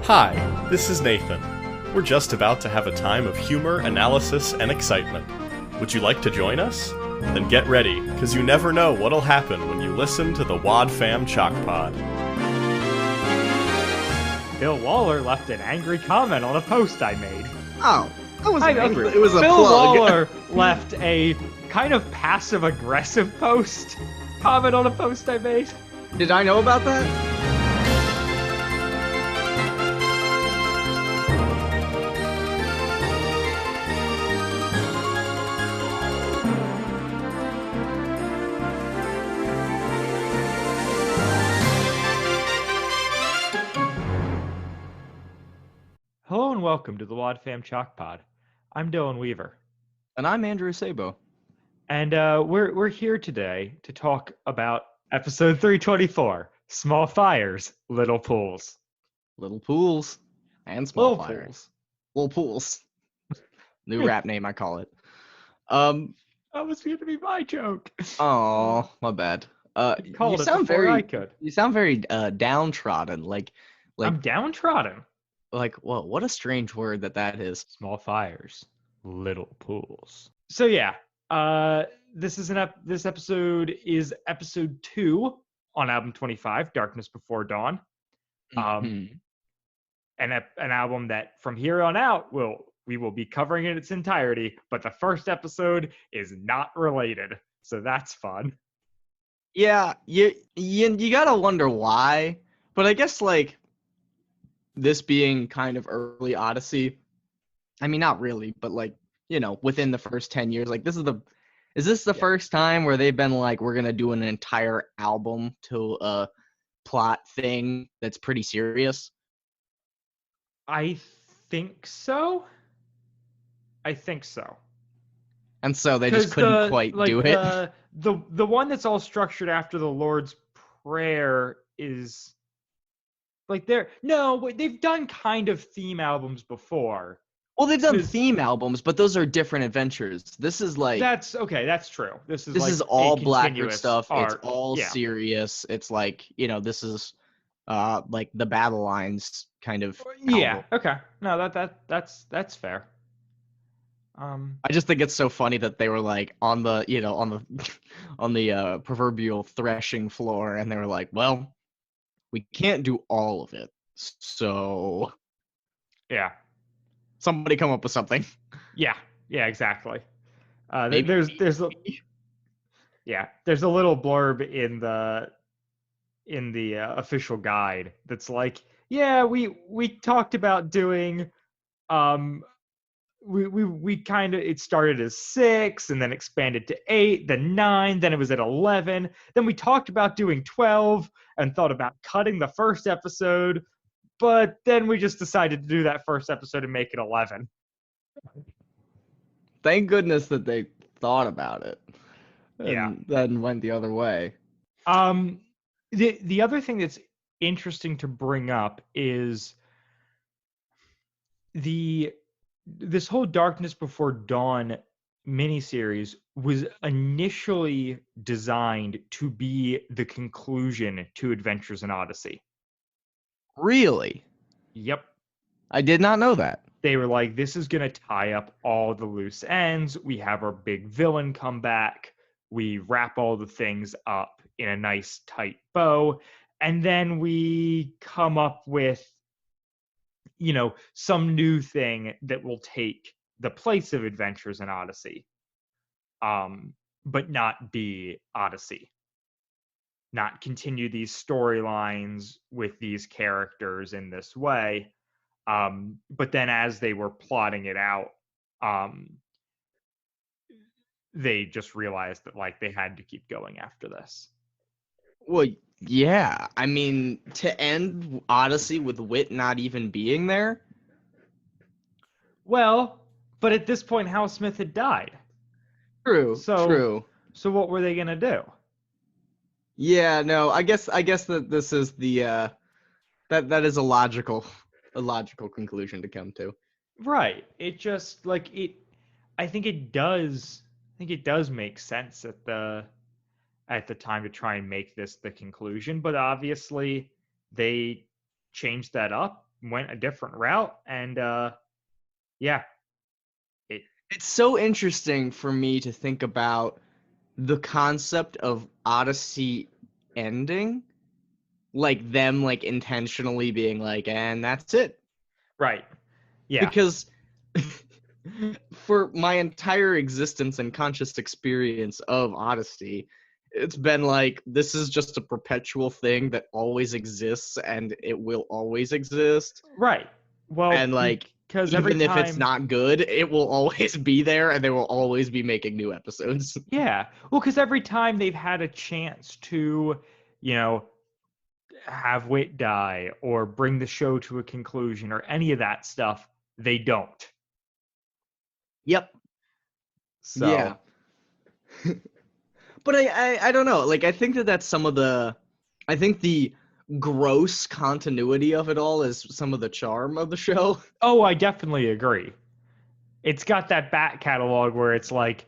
Hi, this is Nathan. We're just about to have a time of humor, analysis, and excitement. Would you like to join us? Then get ready, because you never know what'll happen when you listen to the Wad Fam Chalk Pod. Bill Waller left an angry comment on a post I made. Oh, that wasn't angry. It was a Bill plug. Waller left a kind of passive-aggressive comment on a post I made. Did I know about that? Hello and welcome to the Wad Fam Chalk Pod. I'm Dylan Weaver. And I'm Andrew Sabo. And we're here today to talk about episode 324, Small Fires, Little Pools. Little Pools and Small Little Fires. Pools. Little Pools. New rap name, I call it. That was going to be my joke. Oh, my bad. You called You it sound before very I could. You sound very downtrodden. Like I'm downtrodden. well, what a strange word that is. Small fires, little pools. So yeah, this episode is episode 2 on album 25, Darkness Before Dawn. An album that from here on out we will be covering in its entirety, but the first episode is not related, so that's fun. Yeah, you gotta wonder why, but I guess like this being kind of early Odyssey, I mean not really, but like, you know, within the first 10 years, like is this the first time where they've been like, we're gonna do an entire album to a plot thing that's pretty serious? I think so. And so they just couldn't quite do it. The one that's all structured after the Lord's Prayer is like they've done kind of theme albums before. Well, they've done theme albums, but those are different adventures. This is like that's true. This is all a Blackgaard stuff. Art. It's all serious. It's like, you know, this is like the Battle Lines kind of album. Yeah. Okay. No, that's fair. I just think it's so funny that they were like on the on the proverbial threshing floor, and they were like, well, we can't do all of it, so yeah, somebody come up with something. Yeah, exactly. Maybe. There's a little blurb in the official guide that's like, yeah, we talked about doing we kind of, it started as 6 and then expanded to 8, then 9, then it was at 11, then we talked about doing 12 and thought about cutting the first episode, but then we just decided to do that first episode and make it 11. Thank goodness that they thought about it Yeah. and then went the other way. The other thing that's interesting to bring up is this whole Darkness Before Dawn miniseries was initially designed to be the conclusion to Adventures in Odyssey. Really? Yep. I did not know that. They were like, this is going to tie up all the loose ends. We have our big villain come back. We wrap all the things up in a nice tight bow. And then we come up with, you know, some new thing that will take the place of Adventures in Odyssey, but not be Odyssey. Not continue these storylines with these characters in this way. But then as they were plotting it out, they just realized that like they had to keep going after this. Well, yeah. I mean, to end Odyssey with Wit not even being there? Well, but at this point, Hal Smith had died. True. So what were they going to do? Yeah, no, I guess that this is the that is a logical conclusion to come to. Right. It just like I think it does make sense at the time to try and make this the conclusion, but obviously they changed that up went a different route, and yeah, It's so interesting for me to think about the concept of Odyssey ending, like them like intentionally being like, and that's it. right, yeah, Because for my entire existence and conscious experience of Odyssey, it's been like this is just a perpetual thing that always exists and it will always exist. right. Well, And like because every even if it's time, not good, it will always be there and they will always be making new episodes. yeah, well, because every time they've had a chance to, you know, have Wit die or bring the show to a conclusion or any of that stuff, they don't. Yep. So, Yeah. But I don't know. Like I think that's some of the I think the gross continuity of it all is some of the charm of the show. oh, I definitely agree. It's got that back catalog where it's like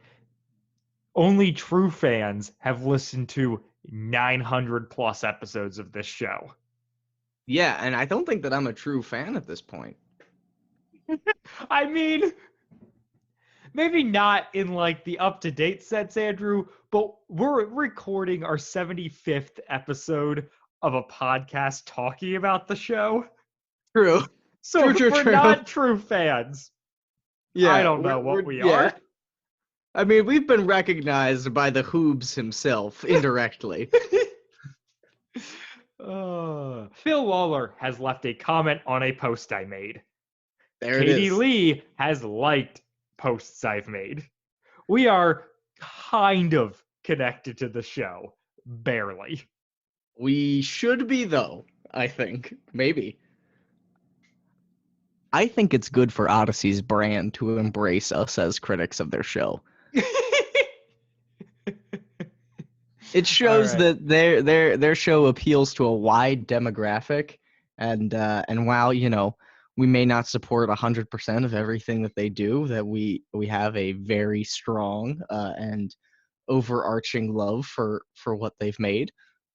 only true fans have listened to 900 plus episodes of this show. Yeah, and I don't think that I'm a true fan at this point. I mean, maybe not in like the up to date sense, Andrew, but we're recording our 75th episode of a podcast talking about the show. True. So True, we're true. not true fans. Yeah, I don't know what we are. I mean, we've been recognized by the Hoobs himself indirectly. Phil Waller has left a comment on a post I made. There it Katie is. Lee has liked posts I've made. We are kind of connected to the show. Barely. We should be though, I think. Maybe. I think it's good for Odyssey's brand to embrace us as critics of their show. It shows right. that their show appeals to a wide demographic, and while we may not support 100% of everything that they do, that we have a very strong and overarching love for what they've made.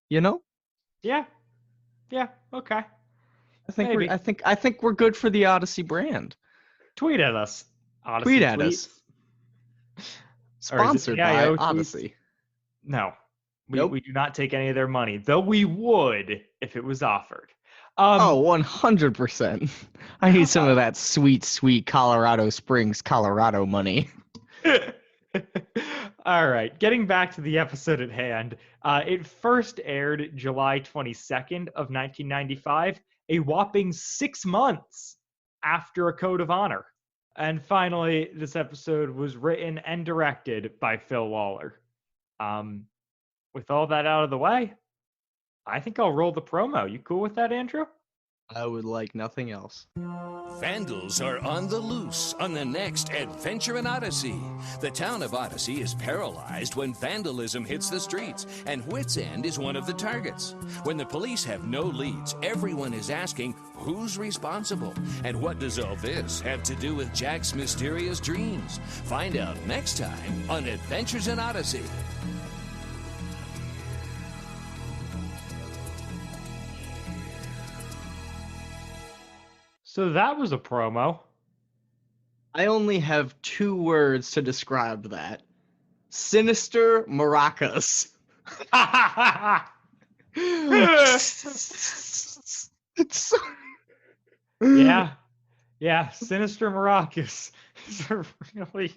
Yeah. Okay. Maybe. Maybe. I think we're good for the Odyssey brand. Tweet at us. Odyssey Tweet at tweets. us. Or is it Sponsored by PIO tweets? Odyssey. No. Nope. We do not take any of their money, though we would if it was offered. 100%. I need some of that sweet, sweet Colorado Springs, Colorado money. All right, getting back to the episode at hand. It first aired July 22nd of 1995, a whopping 6 months after A Code of Honor. And finally, this episode was written and directed by Phil Waller. With all that out of the way, I think I'll roll the promo. You cool with that, Andrew? I would like nothing else. Vandals are on the loose on the next adventure in Odyssey. The town of Odyssey is paralyzed when vandalism hits the streets, and Wits End is one of the targets. When the police have no leads, everyone is asking who's responsible, and what does all this have to do with Jack's mysterious dreams? Find out next time on Adventures in Odyssey. So that was a promo. I only have 2 words to describe that. Sinister maracas. It's so... Yeah, sinister maracas. Really?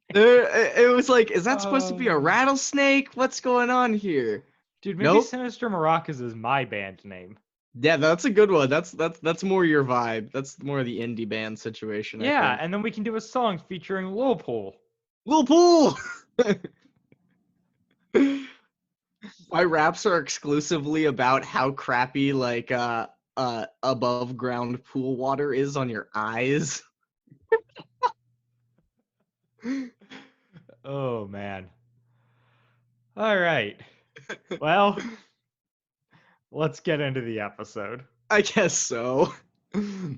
It was like, is that supposed to be a rattlesnake? What's going on here? Dude, maybe Nope. Sinister Maracas is my band name. Yeah, that's a good one. That's more your vibe. That's more the indie band situation. Yeah, I think. and then we can do a song featuring Lil Pool. Lil Pool. My raps are exclusively about how crappy like above ground pool water is on your eyes. Oh man. All right. Well, let's get into the episode. I guess so.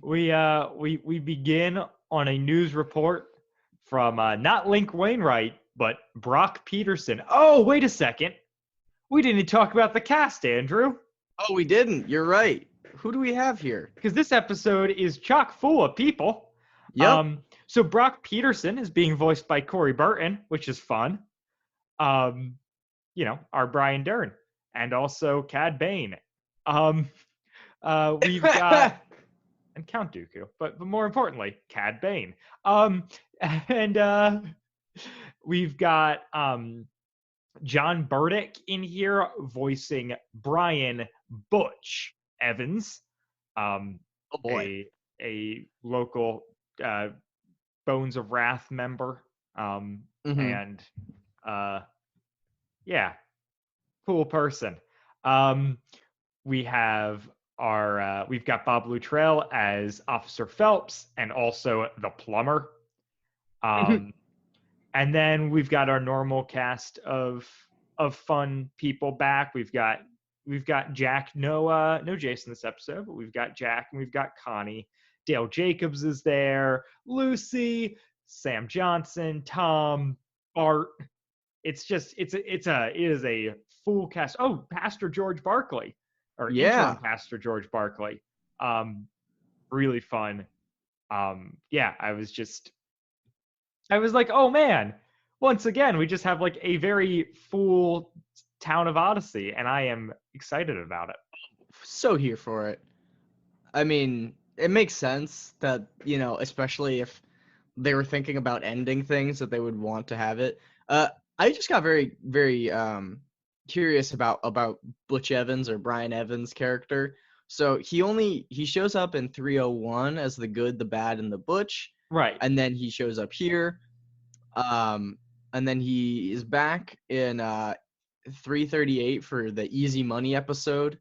We begin on a news report from not Link Wainwright, but Brock Peterson. Oh, wait a second. We didn't talk about the cast, Andrew. Oh, we didn't. You're right. Who do we have here? Because this episode is chock full of people. Yep. So Brock Peterson is being voiced by Corey Burton, which is fun. Our Brian Dern, and also Cad Bane. We've got and Count Dooku, but more importantly, Cad Bane. We've got John Burdick in here voicing Brian Butch Evans. Oh boy. A local Bones of Wrath member. And cool person. We've got Bob Luttrell as Officer Phelps and also the plumber. And then we've got our normal cast of fun people back. We've got Jack, no Jason this episode, but we've got Jack and we've got Connie. Dale Jacobs is there, Lucy, Sam Johnson, Tom, Bart. It is a full cast. Oh, Pastor George Barkley, interim Pastor George Barkley. Really fun. I was like, oh man, once again, we just have like a very full town of Odyssey, and I am excited about it. So here for it. I mean, it makes sense that, especially if they were thinking about ending things, that they would want to have it. I just got very, very curious about Butch Evans, or Brian Evans' character. So he shows up in 301 as the good, the bad, and the Butch. Right. And then he shows up here. And then he is back in 338 for the Easy Money episode.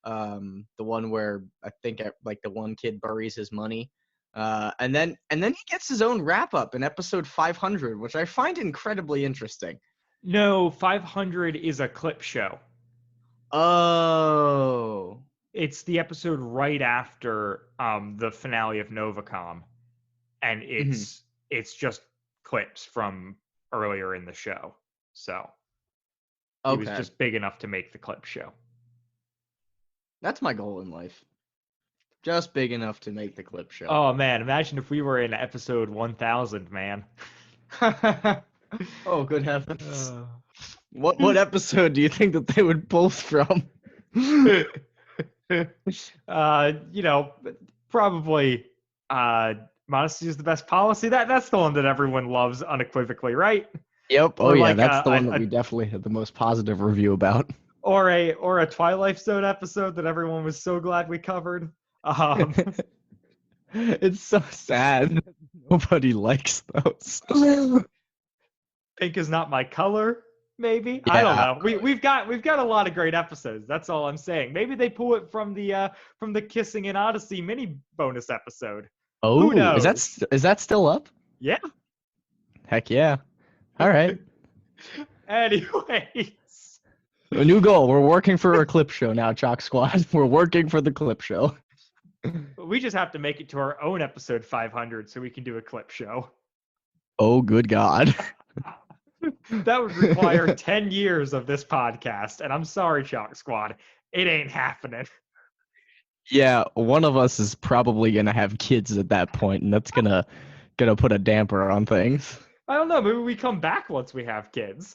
The one where I think like the one kid buries his money. And then he gets his own wrap up in episode 500, which I find incredibly interesting. No, 500 is a clip show. Oh. It's the episode right after the finale of Novacom, and it's just clips from earlier in the show. So it was just big enough to make the clip show. That's my goal in life. Just big enough to make the clip show. Oh man, imagine if we were in episode 1000, man. Oh, good heavens. What episode do you think that they would pull from? Probably modesty is the best policy. That's the one that everyone loves unequivocally, right? Yep. Oh yeah, that's the one that we definitely had the most positive review about. Or a Twilight Zone episode that everyone was so glad we covered. It's so sad. Nobody likes those. Pink is not my color. Maybe. Yeah. I don't know. We've got a lot of great episodes. That's all I'm saying. Maybe they pull it from the Kissing in Odyssey mini bonus episode. Oh, who knows? is that still up? Yeah. Heck yeah. All right. Anyways. A new goal. We're working for a clip show now, Chalk Squad. We're working for the clip show. We just have to make it to our own episode 500 so we can do a clip show. Oh, good God. That would require 10 years of this podcast, and I'm sorry, Chalk Squad. It ain't happening. Yeah, one of us is probably going to have kids at that point, and that's gonna put a damper on things. I don't know. Maybe we come back once we have kids.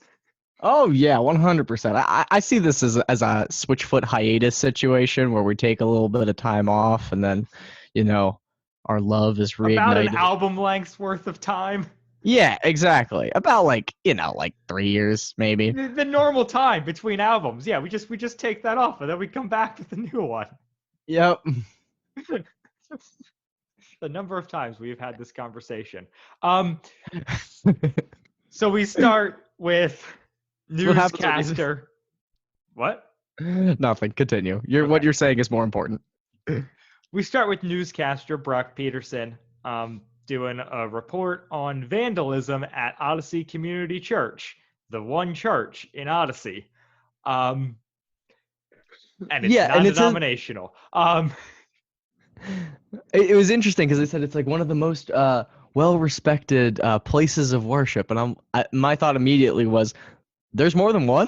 Oh, yeah, 100%. I see this as a Switchfoot hiatus situation where we take a little bit of time off, and then, our love is reignited. About an album length's worth of time. Yeah, exactly. About like 3 years maybe. The normal time between albums. Yeah, we just take that off and then we come back with a new one. Yep. The number of times we've had this conversation. So we start with newscaster. What? Nothing. Continue. What you're saying is more important. We start with newscaster Brock Peterson. Doing a report on vandalism at Odyssey Community Church, the one church in Odyssey. And it's non-denominational. It was interesting because they said it's like one of the most well-respected places of worship, and my thought immediately was, there's more than one?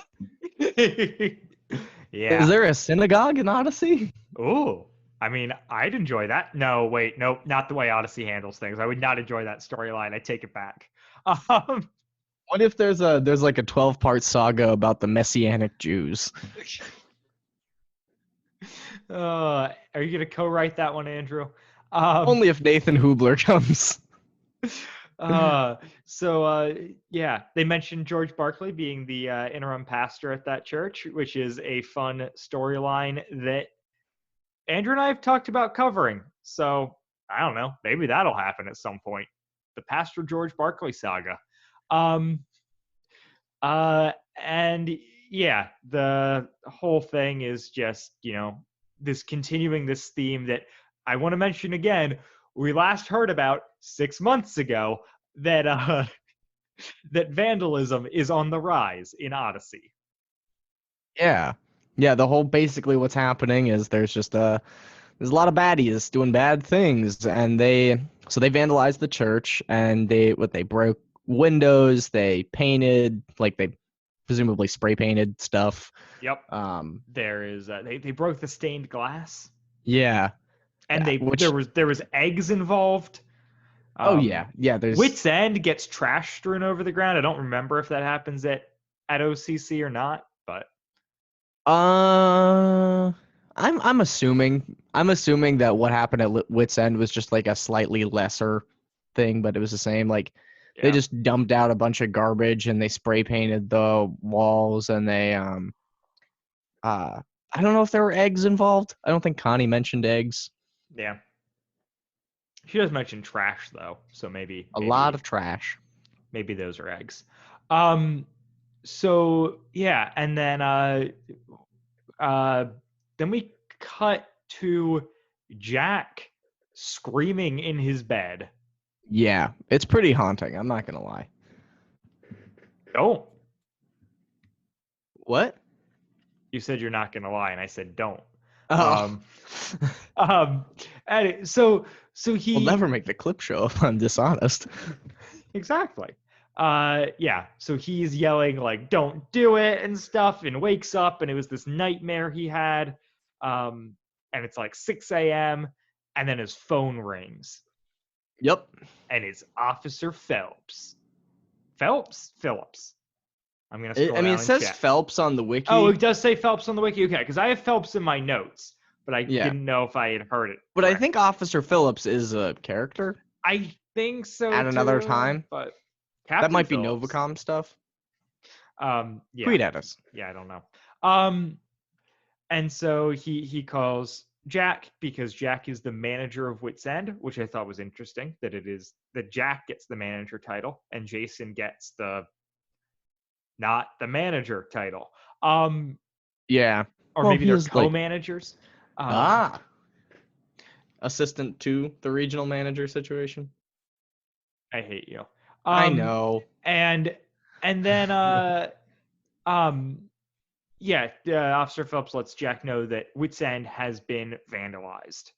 Yeah. Is there a synagogue in Odyssey? Ooh. I mean, I'd enjoy that. No, wait, nope, not the way Odyssey handles things. I would not enjoy that storyline. I take it back. Um, What if there's like a 12-part saga about the Messianic Jews? are you gonna co-write that one, Andrew? Only if Nathan Hoobler comes. Yeah, they mentioned George Barkley being the interim pastor at that church, which is a fun storyline that Andrew and I have talked about covering. So I don't know, maybe that'll happen at some point. The Pastor George Barkley saga. And yeah, the whole thing is just, this continuing this theme that I want to mention again. We last heard about 6 months ago that that vandalism is on the rise in Odyssey. Yeah. The whole basically what's happening is there's a lot of baddies doing bad things, and they vandalized the church, and they broke windows, they painted, like they presumably spray painted stuff. Yep. There is they broke the stained glass. Yeah. And there was eggs involved. There's Wits End gets trash strewn over the ground. I don't remember if that happens at OCC or not, but I'm assuming that what happened at Wits End was just like a slightly lesser thing, but it was the same. Like they just dumped out a bunch of garbage and they spray painted the walls, and they I don't know if there were eggs involved. I don't think Connie mentioned eggs. Yeah. She does mention trash though, so maybe a lot of trash. Maybe those are eggs. So yeah, and then we cut to Jack screaming in his bed. Yeah, it's pretty haunting. I'm not gonna lie. Don't. What? You said you're not gonna lie, and I said don't. Oh. And so he. We'll never make the clip show if I'm dishonest. Exactly. So he's yelling like "Don't do it" and stuff, and wakes up, and it was this nightmare he had. And it's like 6 a.m. and then his phone rings. Yep. And it's Officer Phillips. Phillips. I'm gonna. Scroll down it and says check. Phelps on the wiki. Oh, it does say Phelps on the wiki. Okay, because I have Phelps in my notes, but I didn't know if I had heard it. But I think Officer Phillips is a character. I think so. At another time, but Captain that might Phillips. Be Novacom stuff. Yeah. Tweet at us. Yeah, I don't know. And so he calls Jack because Jack is the manager of Wits End, which I thought was interesting. That Jack gets the manager title and Jason gets not the manager title. Yeah. Or maybe they're co-managers. Assistant to the regional manager situation. I hate you. I know. And then Officer Phelps lets Jack know that Wits End has been vandalized.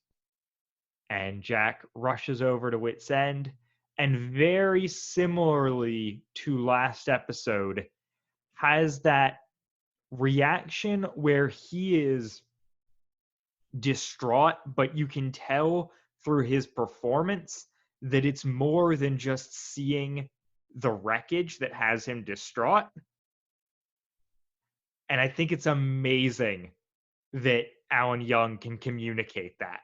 And Jack rushes over to Wits End, and very similarly to last episode, has that reaction where he is distraught, but you can tell through his performance that it's more than just seeing the wreckage that has him distraught. And I think it's amazing that Alan Young can communicate that.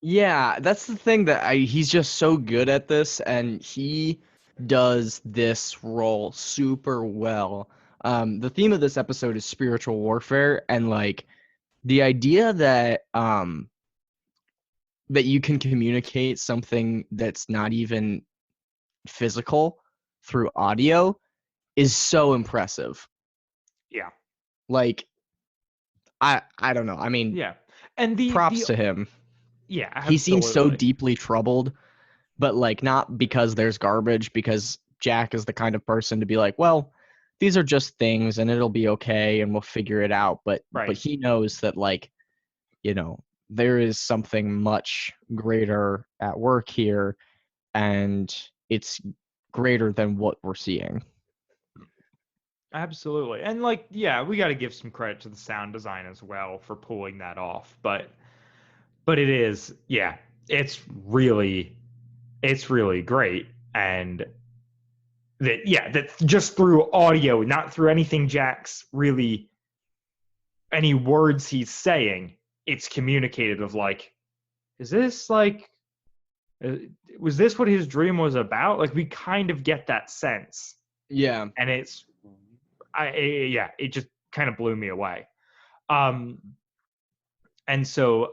Yeah, that's the thing that he's just so good at this, and he does this role super well. The theme of this episode is spiritual warfare, and like the idea that that you can communicate something that's not even physical through audio is so impressive. Yeah. Like I don't know. I mean, yeah. And props to him. Yeah, absolutely. He seems so deeply troubled, but like not because there's garbage, because Jack is the kind of person to be like, well, these are just things and it'll be okay and we'll figure it out. But he knows that, like, there is something much greater at work here, and it's greater than what we're seeing. Absolutely. And we got to give some credit to the sound design as well for pulling that off. But but it is, yeah, it's really great. And that just through audio, not through anything Jack's really, any words he's saying, it's communicated of like, is this like, was this what his dream was about? Like, we kind of get that sense. Yeah. And it just kind of blew me away. And so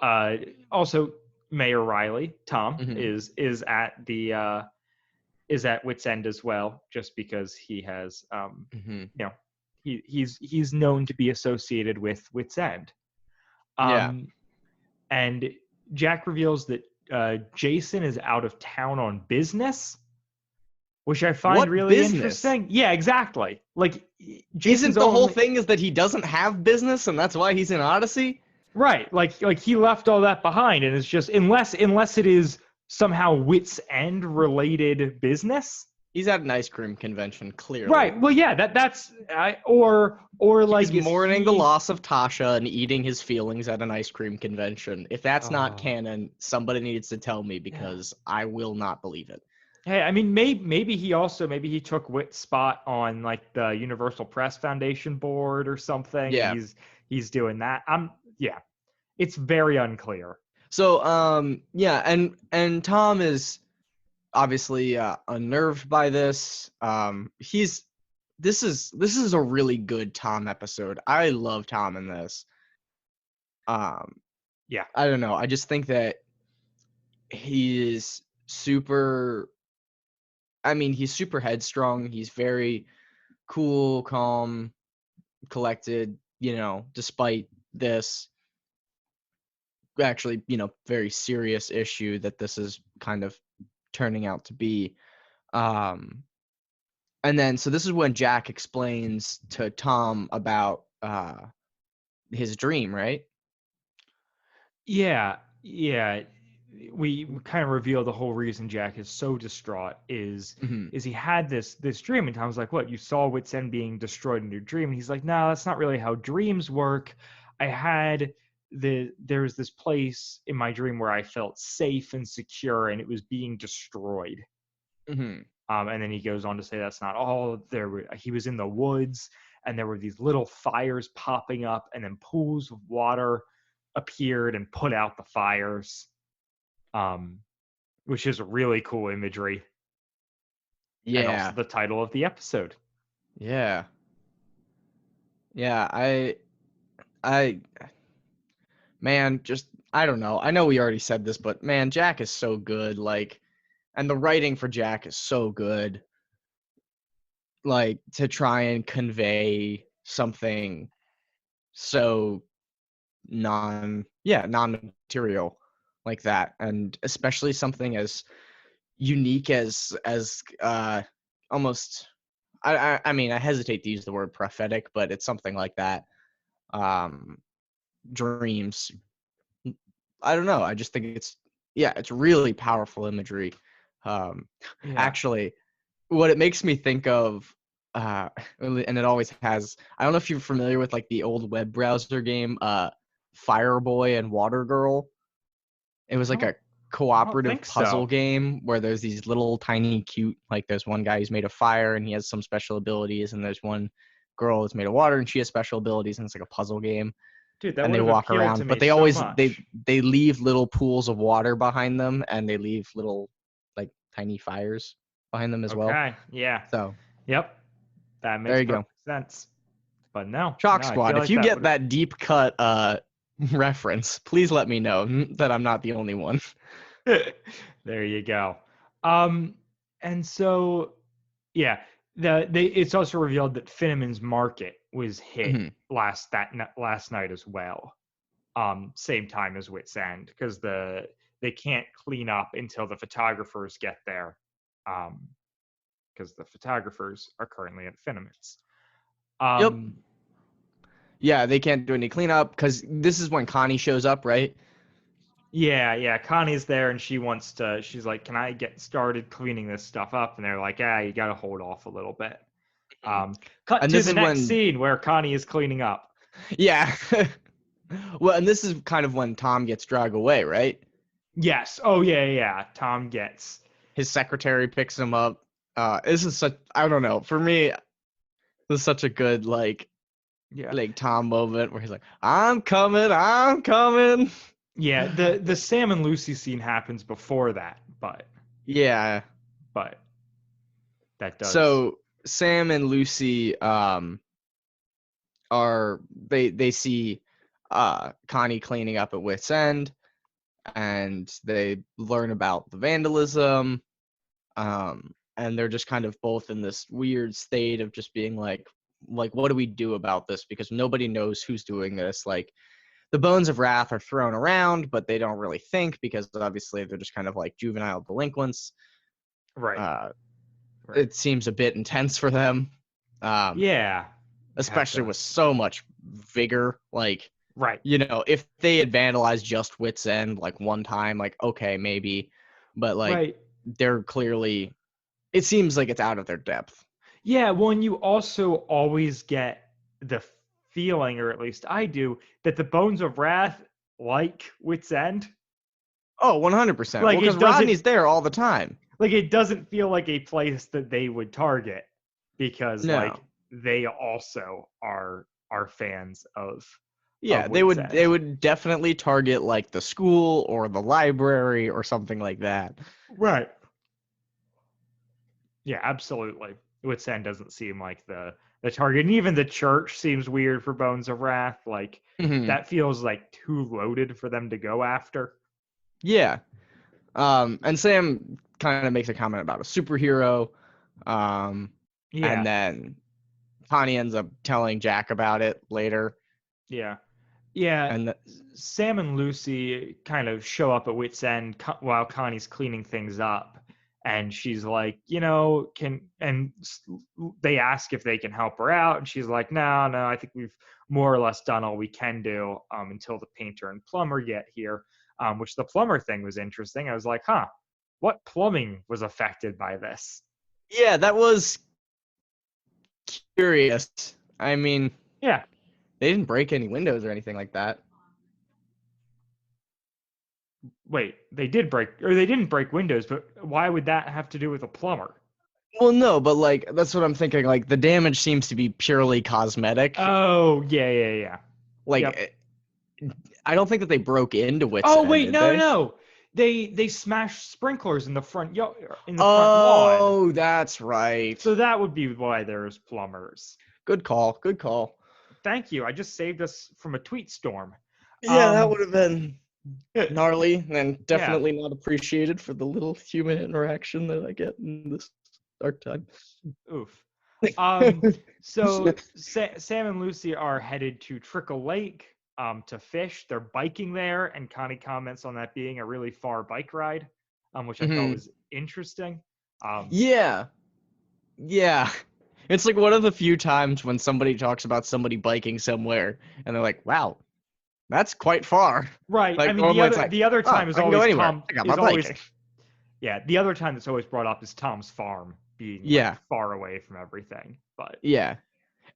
also Mayor Riley, Tom, is at the is at Wit's End as well, just because he has you know, he's known to be associated with Wit's End. And Jack reveals that Jason is out of town on business, which I find really interesting. Yeah, exactly. Like, Isn't the whole thing is that he doesn't have business, and that's why he's in Odyssey? Right. Like he left all that behind, and it's just unless it is somehow Wit's End related business. He's at an ice cream convention, clearly. Right. Well, yeah. Or like he's mourning the loss of Tasha and eating his feelings at an ice cream convention. If that's not canon, somebody needs to tell me, because I will not believe it. Hey, I mean, maybe he took Wit's spot on like the Universal Press Foundation board or something. Yeah. He's doing that. It's very unclear. So and Tom is obviously unnerved by this. This is a really good Tom episode. I love Tom in this. I don't know. I just think that he is super. I mean, he's super headstrong. He's very cool, calm, collected, despite this actually, very serious issue that this is kind of turning out to be. And then, so this is when Jack explains to Tom about his dream, right? Yeah. We kind of reveal the whole reason Jack is so distraught is he had this dream, and Tom's like, "What? You saw Wit's End being destroyed in your dream?" And he's like, "No, that's not really how dreams work. There's this place in my dream where I felt safe and secure, and it was being destroyed." And then he goes on to say that's not all. He was in the woods, and there were these little fires popping up, and then pools of water appeared and put out the fires. Which is really cool imagery. Yeah. And also the title of the episode. Yeah. I man, just, I don't know. I know we already said this, but man, Jack is so good. Like, and the writing for Jack is so good. Like, to try and convey something so non-material like that, and especially something as unique as almost, I mean, I hesitate to use the word prophetic, but it's something like that. Dreams. I don't know. I just think it's really powerful imagery. Actually, what it makes me think of, and it always has, I don't know if you're familiar with like the old web browser game, Fireboy and Water Girl. It was like a cooperative puzzle game where there's these little tiny cute, like there's one guy who's made of fire and he has some special abilities, and there's one girl that's made of water and she has special abilities, and it's like a puzzle game. Dude, that and they walk around, but they always they leave little pools of water behind them, and they leave little like tiny fires behind them as well. Okay, yeah. So, yep, that makes perfect sense. But no, Chalk Squad, if you get that deep cut reference, please let me know that I'm not the only one. There you go. And so, yeah, it's also revealed that Finneman's Market was hit last night as well. Same time as Wit's End, because they can't clean up until the photographers get there, because the photographers are currently at Finneman's. Yep. Yeah, they can't do any cleanup because this is when Connie shows up, right? Yeah. Connie's there, and she's like, "Can I get started cleaning this stuff up?" And they're like, you got to hold off a little bit. Cut to the next scene where Connie is cleaning up. Yeah. Well, and this is kind of when Tom gets dragged away, right? Yes. Oh yeah. Tom gets. His secretary picks him up. This is such, I don't know. For me, this is such a good Yeah. like Tom moment where he's like, I'm coming. Yeah. The Sam and Lucy scene happens before that, but Yeah. that does. So Sam and Lucy they see Connie cleaning up at Wit's End, and they learn about the vandalism. And they're just kind of both in this weird state of just being like what do we do about this, because nobody knows who's doing this. Like, the bones of wrath are thrown around, but they don't really think, because obviously they're just kind of like juvenile delinquents. Right. It seems a bit intense for them. Yeah. Especially with so much vigor. Like, Right. you know, if they had vandalized just Wit's End like one time, like, okay, maybe. But like, Right. they're clearly, it seems like it's out of their depth. Yeah, well, and you also always get the feeling, or at least I do, that the Bones of Wrath like Wit's End. Oh, 100%. Like, Because it doesn't- Rodney's there all the time. Like, it doesn't feel like a place that they would target, because No. like they also are fans of. Yeah, of they Wit's would End. definitely target like the school or the library or something like that. Right. Yeah, absolutely. Wit's End doesn't seem like the target. And even the church seems weird for Bones of Wrath. Like, Mhm. that feels like too loaded for them to go after. Yeah. And Sam kind of makes a comment about a superhero. Yeah. And then Connie ends up telling Jack about it later. Yeah. Yeah. And Sam and Lucy kind of show up at Wit's End while Connie's cleaning things up. And she's like, they ask if they can help her out. And she's like, no, I think we've more or less done all we can do until the painter and plumber get here, which the plumber thing was interesting. I was like, what plumbing was affected by this? yeah, that was curious. I mean, Yeah. they didn't break any windows or anything like that. Wait, they didn't break windows, but why would that have to do with a plumber? Well, no, but like, that's what I'm thinking. Like, the damage seems to be purely cosmetic. Oh, yeah. Like, Yep. I don't think that they broke into Wit's Oh End, wait, did no, they? no. They smashed sprinklers in the front front lawn. Oh, that's right. So that would be why there's plumbers. Good call. Good call. Thank you. I just saved us from a tweet storm. Yeah, that Um, would have been gnarly and definitely not appreciated for the little human interaction that I get in this dark time. Oof. So Sam and Lucy are headed to Trickle Lake to fish. They're biking there, and Connie comments on that being a really far bike ride, which I thought Mhm. was interesting. Yeah. It's like one of the few times when somebody talks about somebody biking somewhere and they're like, wow, that's quite far. Right. Like, I mean, normally it's like, the other time is I can go always anywhere. Tom. I got Is my always, bike. yeah. The other time that's always brought up is Tom's farm being Yeah. far away from everything. But Yeah.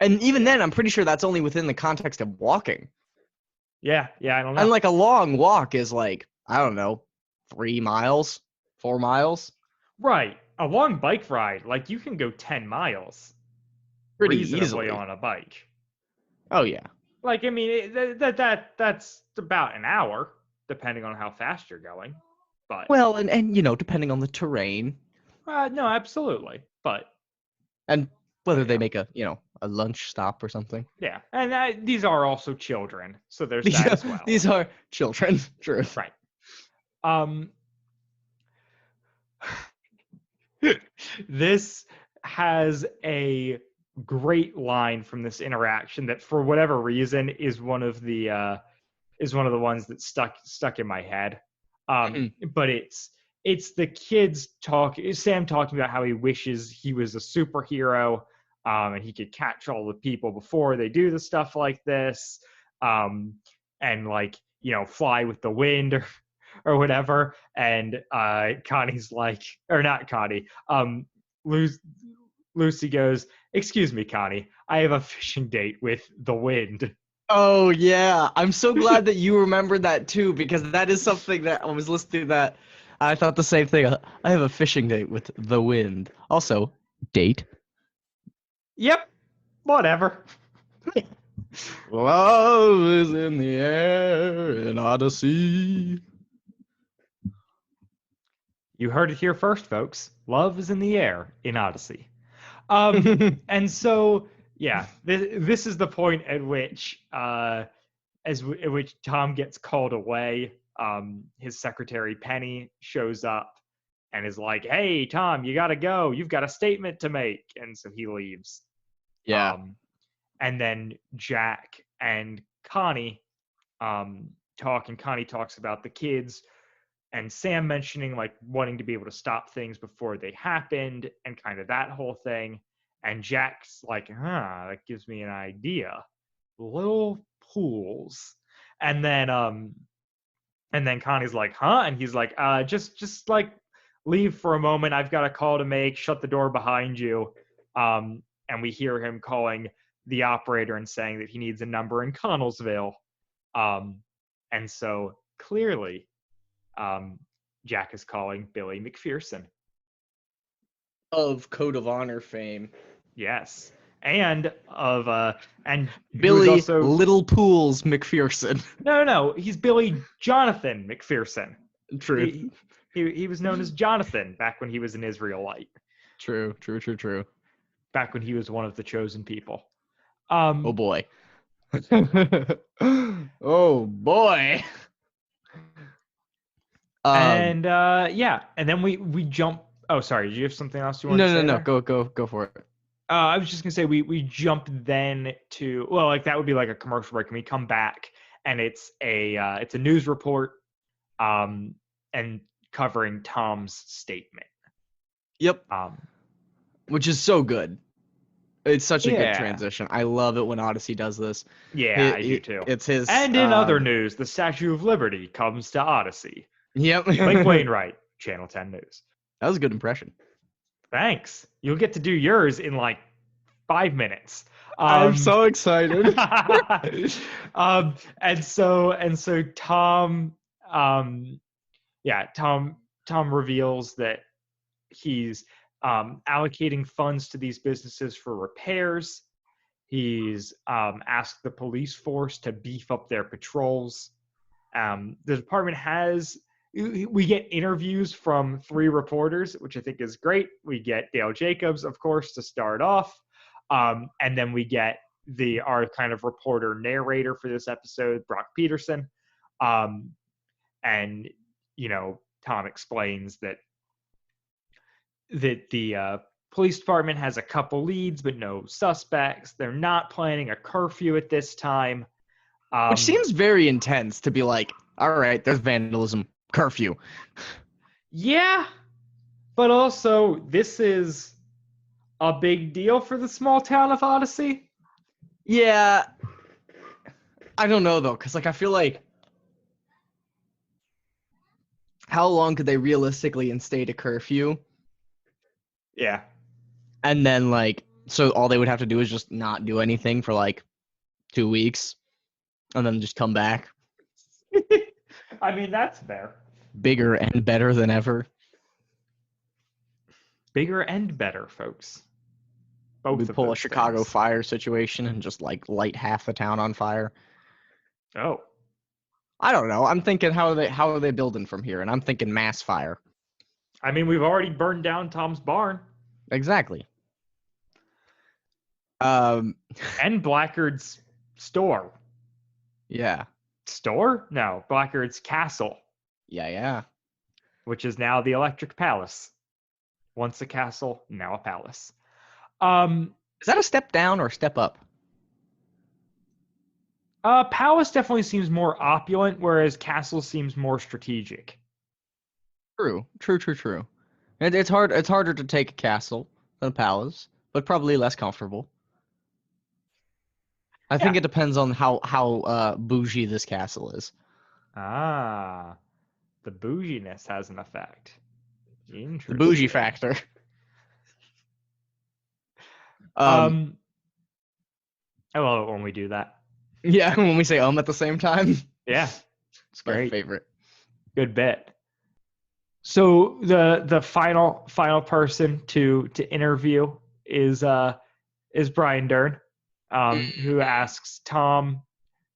And even then, I'm pretty sure that's only within the context of walking. yeah, I don't know. And like a long walk is like, I don't know, 3 miles, 4 miles. Right. A long bike ride, like you can go 10 miles Pretty reasonably easily. on a bike. Oh, yeah. Like, I mean, that's about an hour, depending on how fast you're going. But Well, and you know, depending on the terrain no, absolutely. But and whether they Yeah. make a lunch stop or something. yeah, and these are also children, so there's that as well. These are children. True. Right. This has a great line from this interaction that, for whatever reason, is one of the ones that stuck in my head. But it's the kids Sam talking about how he wishes he was a superhero, and he could catch all the people before they do the stuff like this, and like, fly with the wind or whatever. And Connie's like, or not Connie, Lucy goes, "Excuse me, Connie, I have a fishing date with the wind." Oh yeah, I'm so glad that you remembered that too, because that is something that I was listening to that I thought the same thing. I have a fishing date with the wind. Also, date. Yep. Whatever. Love is in the air in Odyssey. You heard it here first, folks. Love is in the air in Odyssey. And so, yeah, this is the point at which, at which Tom gets called away. His secretary Penny shows up and is like, "Hey, Tom, you gotta go. You've got a statement to make." And so he leaves. Yeah. And then Jack and Connie talk, and Connie talks about the kids and Sam mentioning like wanting to be able to stop things before they happened and kind of that whole thing. And Jack's like, that gives me an idea. Little pools. And then Connie's like, and he's like, just like leave for a moment. I've got a call to make. Shut the door behind you. And we hear him calling the operator and saying that he needs a number in Connellsville. And so clearly, Jack is calling Billy McPherson. Of Code of Honor fame. Yes. And of and Billy also... Little Pools McPherson. No, he's Billy Jonathan McPherson. True. He was known as Jonathan back when he was an Israelite. True. Back when he was one of the chosen people. Oh boy. Oh boy. And then we jump. Oh, sorry. Do you have something else you want to say? No. Go for it. I was just gonna say we jump then to, well, like that would be like a commercial break, and we come back and it's a news report, and covering Tom's statement. Yep. Which is so good. It's such a good transition. I love it when Odyssey does this. Yeah, I do too. It's his. And in other news, the Statue of Liberty comes to Odyssey. Yep. Blake Wainwright, Channel 10 News. That was a good impression. Thanks. You'll get to do yours in like 5 minutes. I'm so excited. And so Tom, Tom reveals that he's allocating funds to these businesses for repairs. He's asked the police force to beef up their patrols. The department we get interviews from 3 reporters, which I think is great. We get Dale Jacobs, of course, to start off. And then we get our kind of reporter narrator for this episode, Brock Peterson. And, Tom explains that the police department has a couple leads, but no suspects. They're not planning a curfew at this time. Which seems very intense to be like, all right, there's vandalism, curfew. Yeah, but also this is a big deal for the small town of Odyssey. Yeah. I don't know, though, because, I feel like how long could they realistically instate a curfew? Yeah. And then, so all they would have to do is just not do anything for, 2 weeks, and then just come back. I mean, that's fair. Bigger and better than ever. Bigger and better, folks. Both We pull a Chicago fire situation and just, light half the town on fire. Oh. I don't know. I'm thinking, how are they building from here? And I'm thinking mass fire. I mean, we've already burned down Tom's barn. Exactly. And Blackgaard's store. Yeah. Store? No, Blackgaard's castle. Yeah. Which is now the Electric Palace. Once a castle, now a palace. Is that a step down or a step up? Palace definitely seems more opulent, whereas castle seems more strategic. True. It's harder to take a castle than a palace, but probably less comfortable. I think it depends on how bougie this castle is. Ah, the bouginess has an effect. Interesting. The bougie factor. I love it when we do that. Yeah, when we say at the same time. Yeah, It's my great. favorite. Good bit. So the final person to interview is Brian Dern, who asks Tom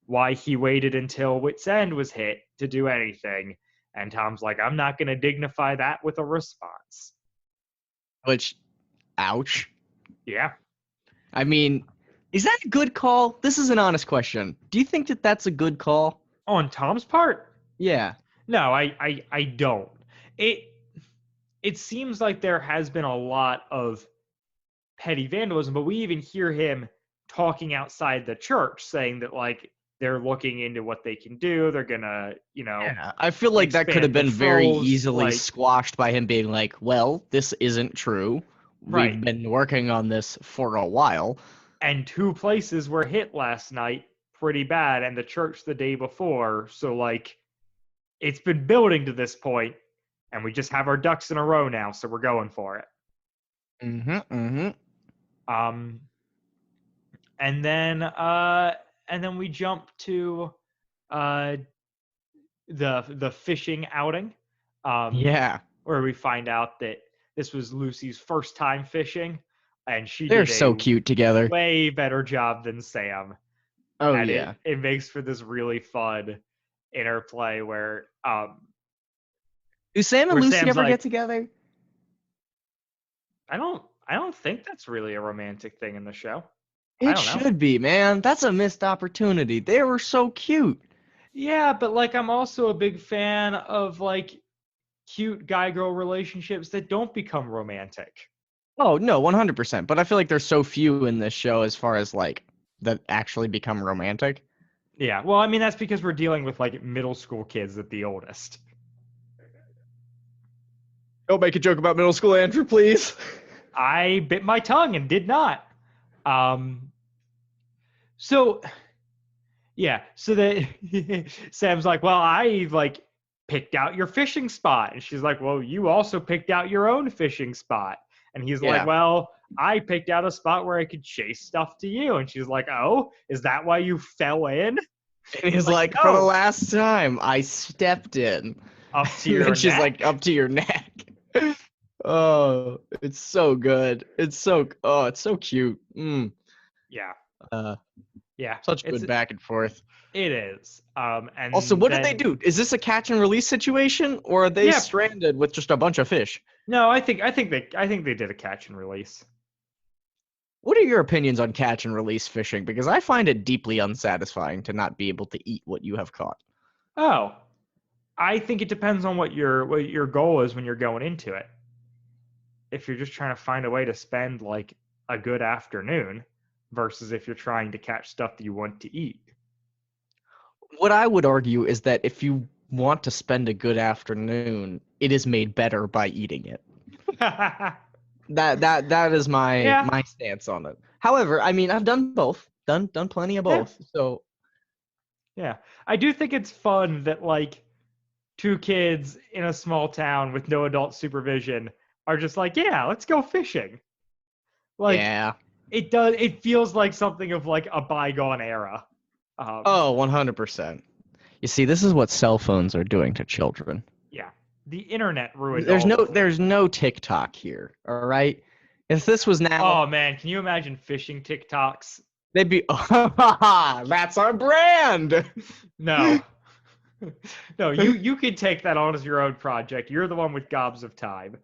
why he waited until Wit's End was hit to do anything, and Tom's like, I'm not going to dignify that with a response. Which, ouch. Yeah. I mean, is that a good call? This is an honest question. Do you think that that's a good call? On Tom's part? Yeah. No, I don't. It seems like there has been a lot of petty vandalism, but we even hear him talking outside the church saying that like they're looking into what they can do. They're gonna, Yeah, I feel like that could have expand been very patrols, easily like- squashed by him being like, well, this isn't true. Right. We've been working on this for a while. and 2 places were hit last night pretty bad, and the church the day before. So like, it's been building to this point, and we just have our ducks in a row now, so we're going for it. And then we jump to the fishing outing. Yeah. Where we find out that this was Lucy's first time fishing, and They're did so a cute together. way better job than Sam. Oh, And yeah. it makes for this really fun interplay where Do Sam and where Lucy Sam's ever like- get together? I don't think that's really a romantic thing in the show. I It don't know. should be, man. That's a missed opportunity. They were so cute. Yeah, but like I'm also a big fan of like cute guy-girl relationships that don't become romantic. Oh, no, 100%. But I feel like there's so few in this show as far as like that actually become romantic. Yeah, well, I mean that's because we're dealing with like middle school kids at the oldest. Don't make a joke about middle school, Andrew, please. I bit my tongue and did not. So yeah, so that Sam's like, well, I like picked out your fishing spot. And she's like, well, you also picked out your own fishing spot. And he's Yeah. like, well, I picked out a spot where I could chase stuff to you. And she's like, oh, is that why you fell in? And he's like, no. for the last time, I stepped in. Up to your And she's neck? like, up to your neck. Oh, it's so good. It's so cute. Yeah. Uh, Yeah. such it's- good back and forth. It is. And Also, what did they then- do? Is this a catch and release situation, or are they Yeah. stranded with just a bunch of fish? No, I think they did a catch and release. What are your opinions on catch and release fishing? Because I find it deeply unsatisfying to not be able to eat what you have caught. Oh, I think it depends on what your goal is when you're going into it. If you're just trying to find a way to spend like a good afternoon versus if you're trying to catch stuff that you want to eat. What I would argue is that if you want to spend a good afternoon, it is made better by eating it. That is my Yeah. my stance on it. However, I mean, I've done both. Done plenty of Yeah. both. So Yeah. I do think it's fun that like 2 kids in a small town with no adult supervision are just like, yeah, let's go fishing. Like yeah. it feels like something of like a bygone era. Oh, 100%. You see, this is what cell phones are doing to children. Yeah. The internet ruined There's no TikTok here, all right? If this was now, Oh man, can you imagine fishing TikToks? they'd be, that's our brand. No. No, you could take that on as your own project. You're the one with gobs of time.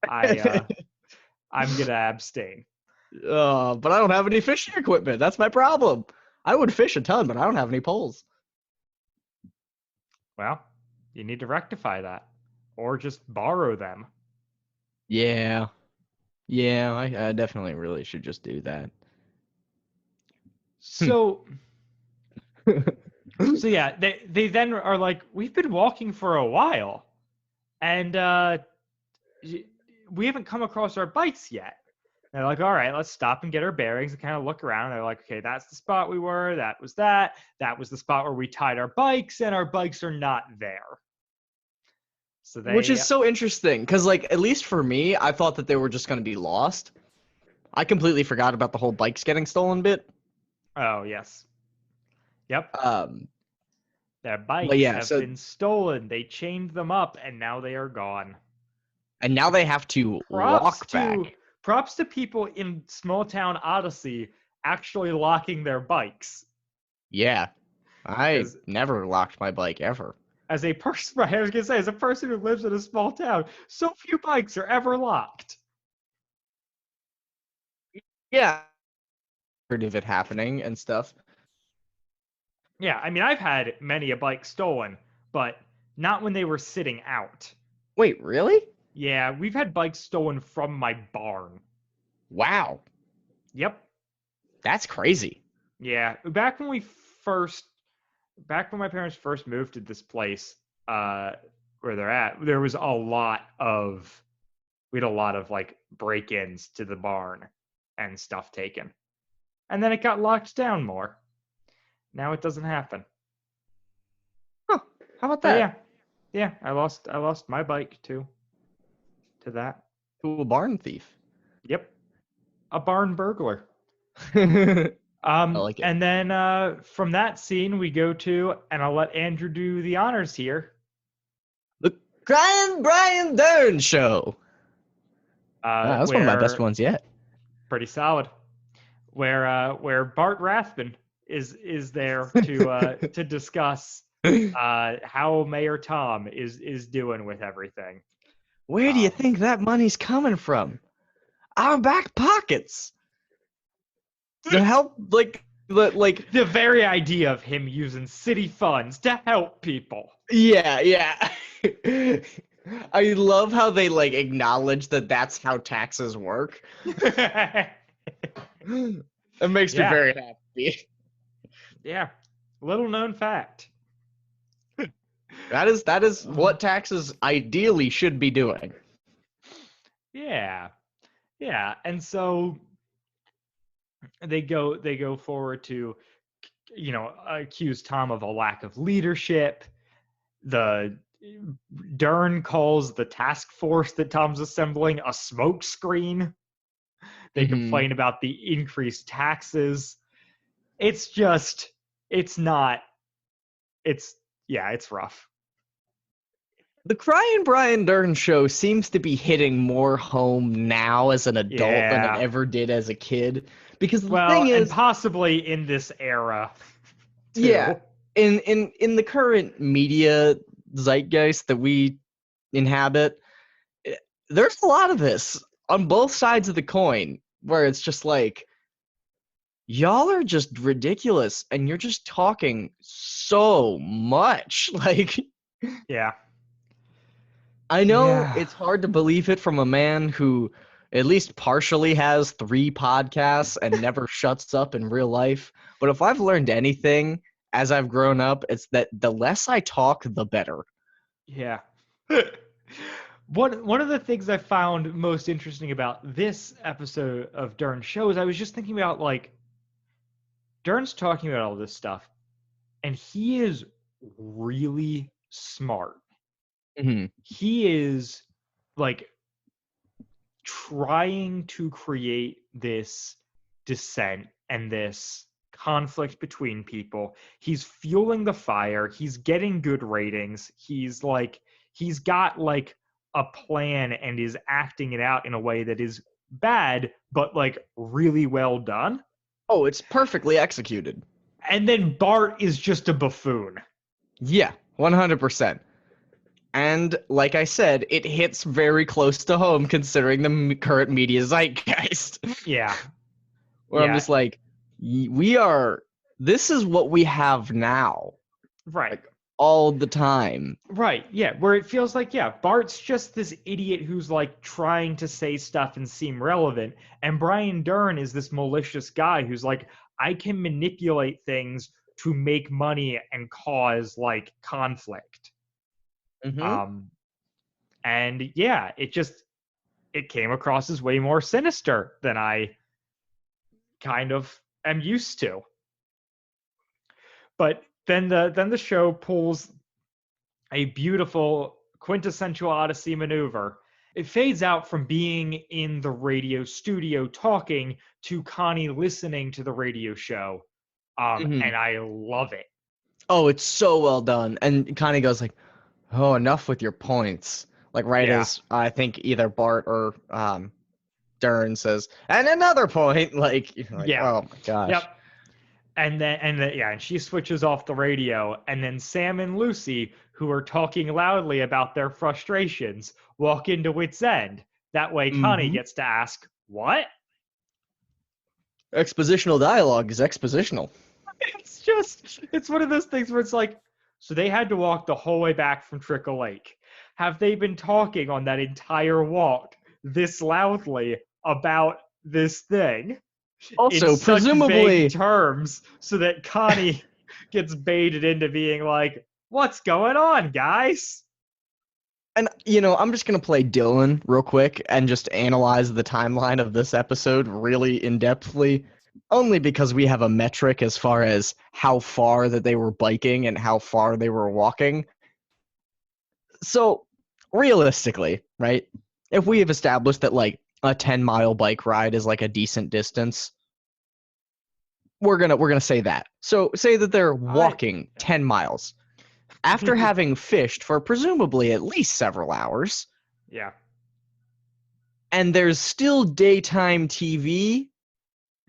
I'm gonna abstain. But I don't have any fishing equipment. That's my problem. I would fish a ton, but I don't have any poles. Well, you need to rectify that. Or just borrow them. Yeah. Yeah, I definitely really should just do that. So so yeah, they then are like, we've been walking for a while. And we haven't come across our bikes yet. They're like, all right, let's stop and get our bearings and kind of look around. They're like, okay, that's the spot we were. That was that. That was the spot where we tied our bikes, and our bikes are not there. So they, Which is so interesting, because, like, at least for me, I thought that they were just going to be lost. I completely forgot about the whole bikes getting stolen bit. Oh, yes. Yep. Um, Their bikes yeah, have so been stolen. They chained them up, and now they are gone. and now they have to Props walk to back. props to people in small town Odyssey actually locking their bikes. Yeah, I Because never locked my bike ever. as a person, I was gonna say, as a person who lives in a small town, so few bikes are ever locked. Yeah, heard of it happening and stuff. Yeah, I mean, I've had many a bike stolen, but not when they were sitting out. Wait, really? Yeah, we've had bikes stolen from my barn. Wow, Yep. that's crazy. Yeah, back when my parents first moved to this place, where they're at, there was we had a lot of like break-ins to the barn and stuff taken. And then it got locked down more. Now it doesn't happen. Huh? How about But that? yeah, I lost my bike too to that. To a barn thief. Yep. A barn burglar. I like it. And then from that scene we go to, and I'll let Andrew do the honors here. The Crying Brian Dern Show. That's one of my best Where ones yet. pretty solid. Where Bart Rathbun is there to discuss how Mayor Tom is doing with everything. Where do you think that money's coming from? Our back pockets. To help, like The very idea of him using city funds to help people. yeah. I love how they like acknowledge that that's how taxes work. It makes me Yeah. very happy. Yeah, little known fact. That is what taxes ideally should be doing. Yeah, and so they go forward to, accuse Tom of a lack of leadership. The Dern calls the task force that Tom's assembling a smokescreen. They Mhm. complain about the increased taxes. It's rough. The Crying Brian Dern Show seems to be hitting more home now as an adult than it Yeah. ever did as a kid. Because the Well, thing and is, possibly in this era, too. yeah, in the current media zeitgeist that we inhabit, there's a lot of this on both sides of the coin where it's just like, y'all are just ridiculous and you're just talking so much. Like, Yeah. I know Yeah. it's hard to believe it from a man who at least partially has 3 podcasts and never shuts up in real life. But if I've learned anything as I've grown up, it's that the less I talk, the better. Yeah. One of the things I found most interesting about this episode of Dern's show is I was just thinking about, like, Dern's talking about all this stuff, and he is really smart. Hmm. He is, like, trying to create this dissent and this conflict between people. He's fueling the fire. He's getting good ratings. He's got like a plan and is acting it out in a way that is bad, but like really well done. Oh, it's perfectly executed. And then Bart is just a buffoon. Yeah, 100%. And like I said, it hits very close to home considering the current media zeitgeist. Yeah. Where I'm Yeah. just like, this is what we have now. Right. All the time. Right, yeah, where it feels like, yeah, Bart's just this idiot who's like trying to say stuff and seem relevant, and Brian Dern is this malicious guy who's like, I can manipulate things to make money and cause like conflict. Mm-hmm. And yeah, it came across as way more sinister than I kind of am used to. But then the show pulls a beautiful quintessential Odyssey maneuver. It fades out from being in the radio studio talking to Connie listening to the radio show And I love it. Oh, it's so well done. And Connie goes like, "Oh, enough with your points." Like right Yeah. as I think either Bart or Dern says, "And another point." Like, you're like, Yeah. oh my gosh. Yep. And and she switches off the radio, and then Sam and Lucy, who are talking loudly about their frustrations, walk into Wit's End. That way, Connie Mhm. gets to ask, "What?" Expositional dialogue is expositional. It's one of those things where it's like, so they had to walk the whole way back from Trickle Lake. Have they been talking on that entire walk this loudly about this thing in Also, such vague presumably, terms so that Connie gets baited into being like, what's going on, guys? and I'm just gonna play Dylan real quick and just analyze the timeline of this episode really in-depthly, only because we have a metric as far as how far that they were biking and how far they were walking. So, realistically, right? If we have established that like a 10-mile bike ride is like a decent distance, we're gonna say that. So, say that they're walking 10 miles after having fished for presumably at least several hours, Yeah. and there's still daytime TV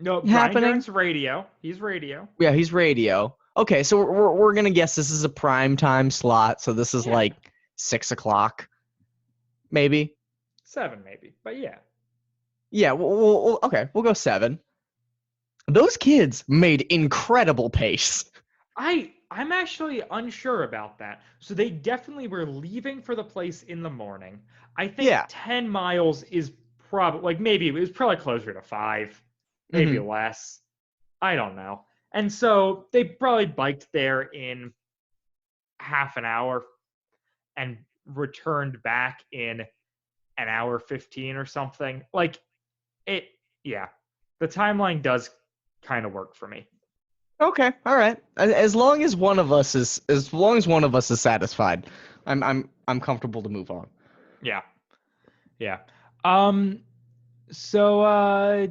No, Brian happening. Dern's radio. He's radio. Yeah, he's radio. Okay, so we're gonna guess this is a prime time slot. So this is Yeah. like 6 o'clock, maybe. 7 maybe, but yeah. Yeah. Okay, we'll go 7. Those kids made incredible pace. I'm actually unsure about that. So they definitely were leaving for the place in the morning. I think Yeah. 10 miles is probably like maybe it was probably closer to 5, maybe less. I don't know. And so they probably biked there in half an hour and returned back in an hour 15 or something. Like it, yeah. The timeline does kind of work for me. Okay, all right. As long as one of us is satisfied, I'm comfortable to move on. Yeah. Yeah. So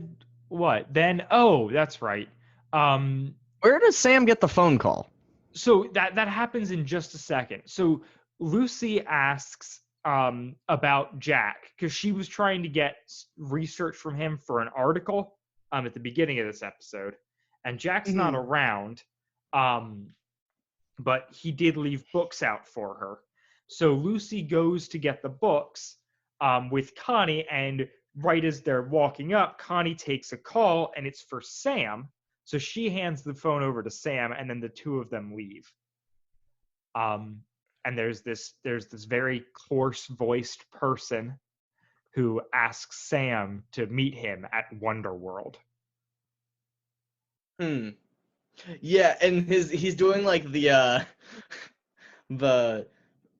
what? Then that's right. Where does Sam get the phone call? So that happens in just a second. So Lucy asks about Jack because she was trying to get research from him for an article at the beginning of this episode, and Jack's not around, but he did leave books out for her. So Lucy goes to get the books with Connie, and right as they're walking up, Connie takes a call, and it's for Sam. So she hands the phone over to Sam, and then the two of them leave. And there's this very coarse-voiced person who asks Sam to meet him at Wonderworld. Yeah, and he's doing like the the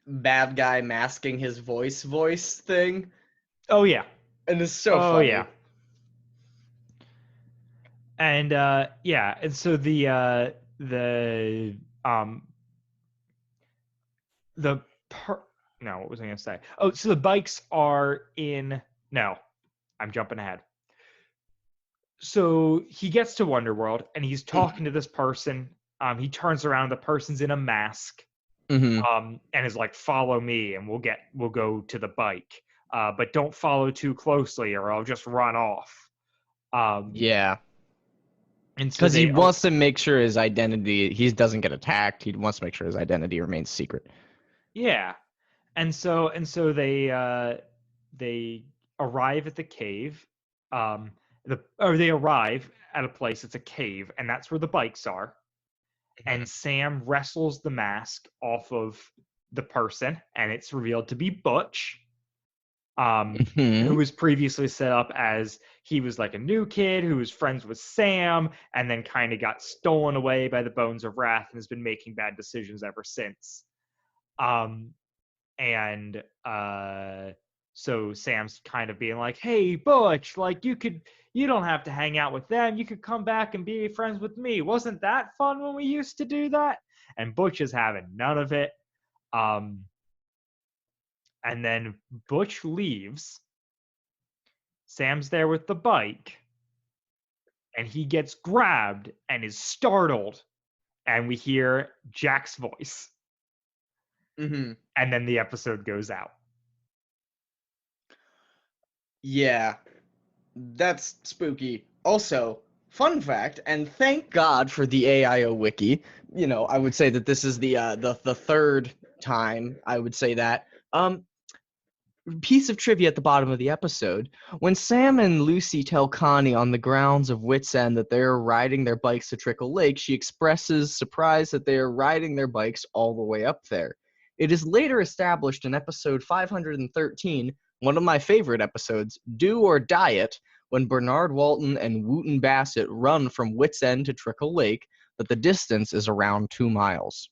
bad guy masking his voice thing. Oh yeah. And it's so funny. Yeah. And and so the no, what was I gonna say? Oh, so the bikes are in I'm jumping ahead. So he gets to Wonderworld and he's talking to this person. He turns around, the person's in a mask. And is like, follow me and we'll go to the bike. But don't follow too closely or I'll just run off. Yeah. And so because he wants to make sure his identity, he doesn't get attacked. He wants to make sure his identity remains secret. Yeah. And so they arrive at the cave. They arrive at a place, it's a cave, and that's where the bikes are. And Sam wrestles the mask off of the person, and it's revealed to be Butch, who was previously set up as he was like a new kid who was friends with Sam, and then kind of got stolen away by the Bones of Wrath and has been making bad decisions ever since. So Sam's kind of being like, hey, Butch, like you don't have to hang out with them. You could come back and be friends with me. Wasn't that fun when we used to do that? And Butch is having none of it. And then Butch leaves. Sam's there with the bike. and he gets grabbed and is startled, and we hear Jack's voice. Mm-hmm. And then the episode goes out. Yeah, that's spooky. Also, fun fact, and thank God for the AIO wiki. You know, I would say that this is the third time I would say that. Piece of trivia at the bottom of the episode: when Sam and Lucy tell Connie on the grounds of Wits End that they are riding their bikes to Trickle Lake, she expresses surprise that they are riding their bikes all the way up there. It is later established in episode 513, one of my favorite episodes, Do or Diet, when Bernard Walton and Wooten Bassett run from Wits End to Trickle Lake, that the distance is around 2 miles.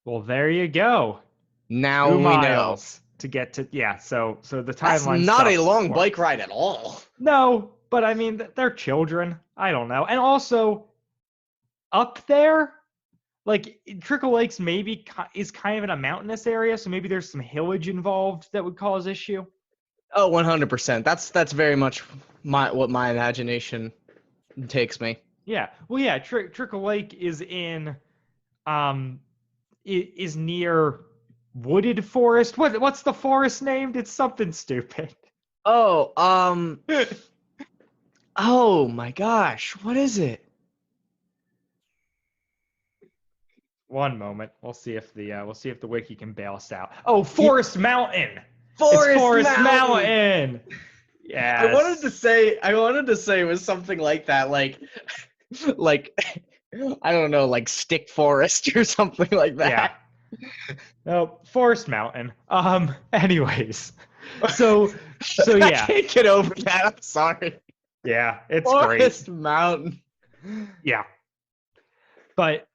Well, there you go. Now 2 we miles know. to get to, yeah, so the That's timeline not a stuff long works. bike ride at all. No, but I mean, they're children. I don't know. And also, up there, like, Trickle Lakes maybe is kind of in a mountainous area, so maybe there's some hillage involved that would cause issue. Oh, 100%. That's very much what my imagination takes me. Yeah. Well, yeah, Trickle Lake is in, is near wooded forest. What's the forest named? It's something stupid. Oh, oh my gosh, what is it? One moment. We'll see if the wiki can bail us out. Oh, Forest Mountain. Forest It's Forest Mountain. Mountain. Yes. I wanted to say it was something like that, like I don't know, like Stick Forest or something like that. Yeah. No, Forest Mountain. Anyways. So yeah. I can't get over that. I'm sorry. Yeah, it's Forest great. Mountain. Yeah. But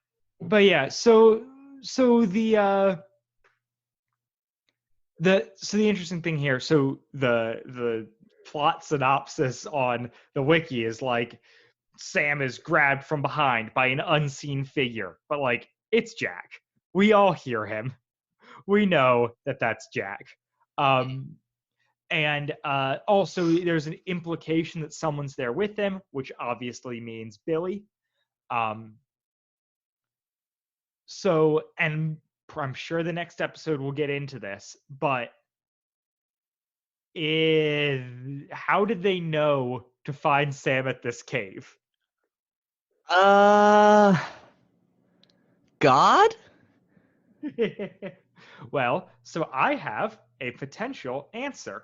yeah, so the interesting thing here, so the plot synopsis on the wiki is like Sam is grabbed from behind by an unseen figure, but like it's Jack. We all hear him. We know that that's Jack. And also there's an implication that someone's there with him, which obviously means Billy. So, and I'm sure the next episode will get into this, but how did they know to find Sam at this cave? God? Well, so I have a potential answer.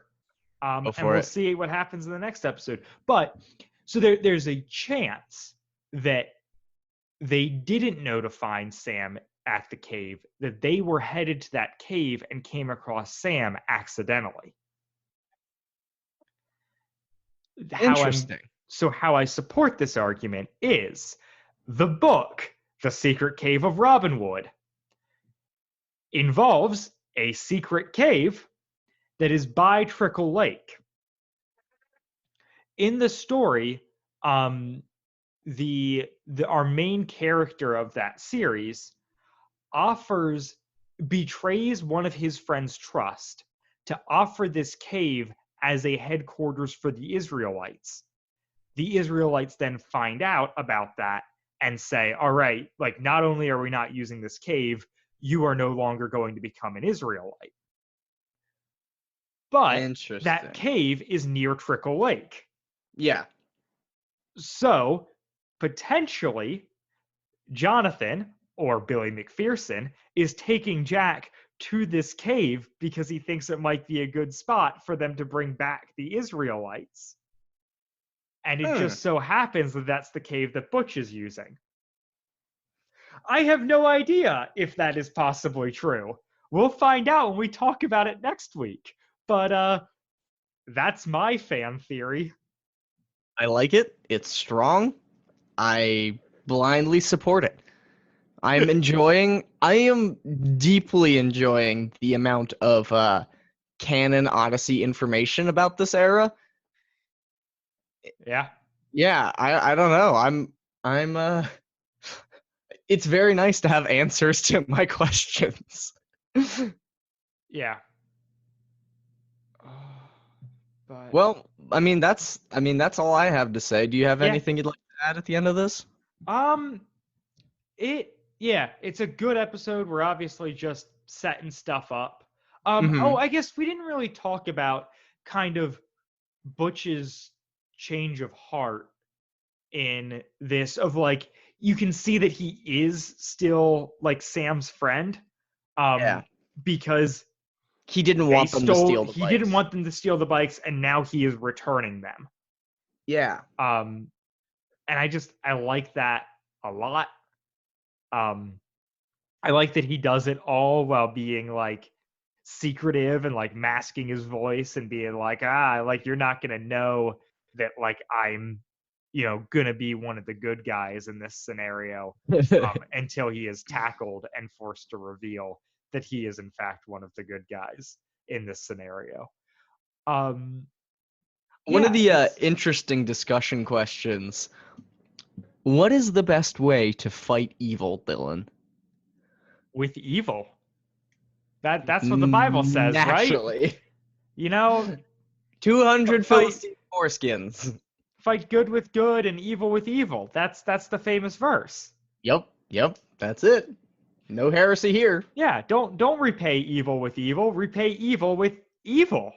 And we'll see what happens in the next episode. But so there's a chance that they didn't know to find Sam at the cave, that they were headed to that cave and came across Sam accidentally. Interesting. How I support this argument is the book, The Secret Cave of Robin Wood, involves a secret cave that is by Trickle Lake. In the story, our main character of that series betrays one of his friends' trust to offer this cave as a headquarters for the Israelites. The Israelites then find out about that and say, all right, like, not only are we not using this cave, you are no longer going to become an Israelite. But that cave is near Trickle Lake. Yeah. So, potentially, Jonathan, or Billy McPherson, is taking Jack to this cave because he thinks it might be a good spot for them to bring back the Israelites. And it just so happens that that's the cave that Butch is using. I have no idea if that is possibly true. We'll find out when we talk about it next week. But that's my fan theory. I like it. It's strong. I blindly support it. I am deeply enjoying the amount of canon Odyssey information about this era. Yeah. Yeah, I don't know. I'm it's very nice to have answers to my questions. Yeah. But Well, that's all I have to say. Do you have Yeah. anything you'd like to add at the end of this? It's a good episode. We're obviously just setting stuff up. Mhm. I guess we didn't really talk about kind of Butch's change of heart in this of like you can see that he is still like Sam's friend. Yeah. Because He didn't they want them to steal the he didn't bikes. want them to steal the bikes and now he is returning them. Yeah. And I like that a lot. I like that he does it all while being like secretive and like masking his voice and being like, like you're not gonna know that like I'm, gonna be one of the good guys in this scenario until he is tackled and forced to reveal that he is in fact one of the good guys in this scenario. One Yeah, of the interesting discussion questions. What is the best way to fight evil, Dylan? with evil. That's what the Bible says, Naturally. right? You know, 200 Fight- Philistine foreskins. fight good with good and evil with evil. That's the famous verse. Yep, that's it. No heresy here. Yeah, don't repay evil with evil. Repay evil with evil.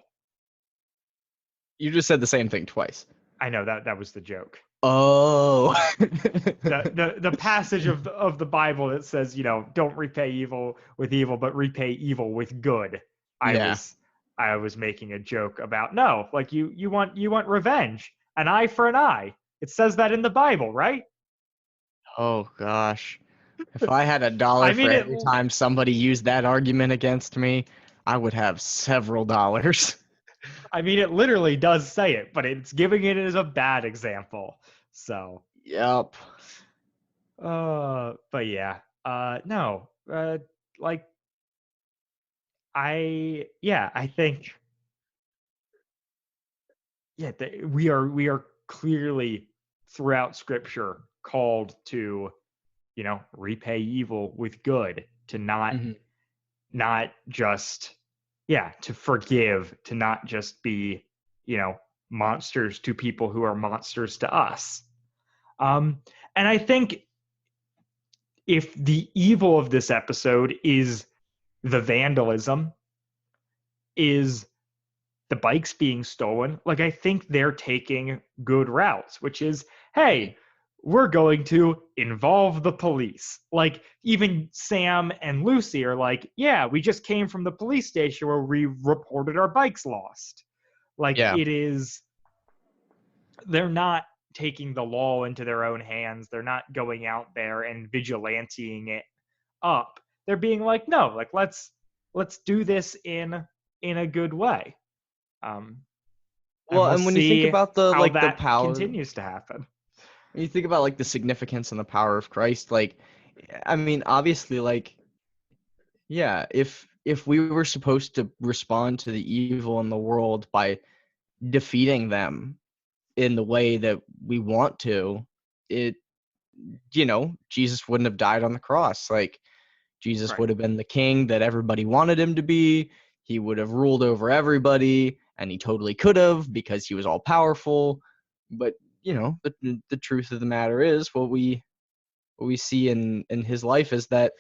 You just said the same thing twice. I know that was the joke. Oh. The passage of the Bible that says, don't repay evil with evil, but repay evil with good. I was making a joke about no, like you want revenge, an eye for an eye. It says that in the Bible, right? Oh gosh. If I had $1 for every time somebody used that argument against me, I would have several dollars. I mean, it literally does say it, but it's giving it as a bad example. So. Yep. But yeah. No. Like. I think. Yeah, we are clearly throughout Scripture called to, repay evil with good, to not just, to forgive, to not just be, monsters to people who are monsters to us. And I think if the evil of this episode is the vandalism, is the bikes being stolen, like I think they're taking good routes, which is, hey, we're going to involve the police. Like even Sam and Lucy are like, yeah, we just came from the police station where we reported our bikes lost. Like it is, they're not taking the law into their own hands. They're not going out there and vigilanteing it up. They're being like, no, like let's do this in a good way. And when you think about the power continues to happen. When you think about like the significance and the power of Christ, like, I mean, obviously, like, yeah, if we were supposed to respond to the evil in the world by defeating them in the way that we want to, Jesus wouldn't have died on the cross. Like, Jesus would have been the king that everybody wanted him to be. He would have ruled over everybody, and he totally could have because he was all powerful. But the truth of the matter is, what we see in his life is that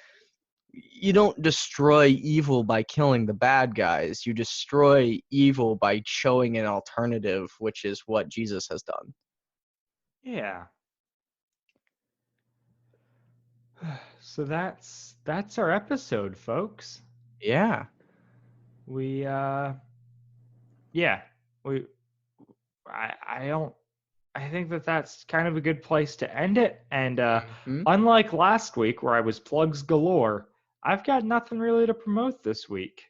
you don't destroy evil by killing the bad guys. You destroy evil by showing an alternative, which is what Jesus has done. Yeah. So that's our episode, folks. Yeah. I think that's kind of a good place to end it. And unlike last week where I was plugs galore, I've got nothing really to promote this week.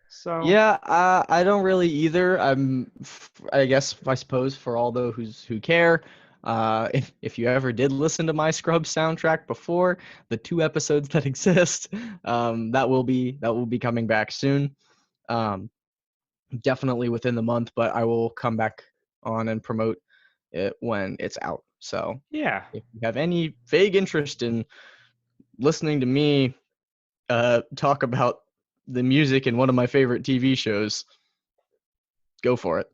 So yeah, I don't really either. I suppose for all those who care, if you ever did listen to my Scrubs soundtrack before, the 2 episodes that exist, that will be coming back soon. Definitely within the month, but I will come back on and promote it when it's out. So yeah, if you have any vague interest in listening to me talk about the music in one of my favorite TV shows, go for it.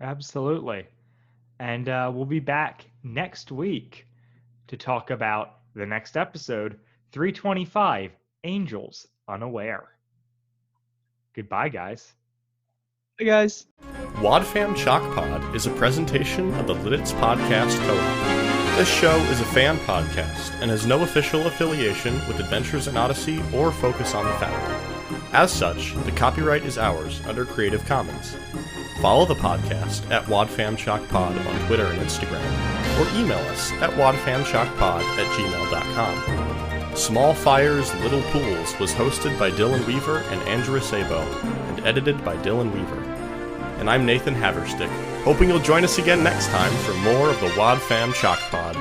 Absolutely. And we'll be back next week to talk about the next episode, 325, Angels Unaware. Goodbye, guys. Hey guys. Wadfam Chalk Pod is a presentation of the Lidditz Podcast Co-op. This show is a fan podcast and has no official affiliation with Adventures in Odyssey or focus on the Foundry. As such, the copyright is ours under Creative Commons. Follow the podcast at wadfamchalkpod on Twitter and Instagram, or email us at wadfamchalkpod@gmail.com. Small Fires, Little Pools was hosted by Dylan Weaver and Andrew Sabo, and edited by Dylan Weaver. And I'm Nathan Haverstick, hoping you'll join us again next time for more of the Wadfam Chalk Pod.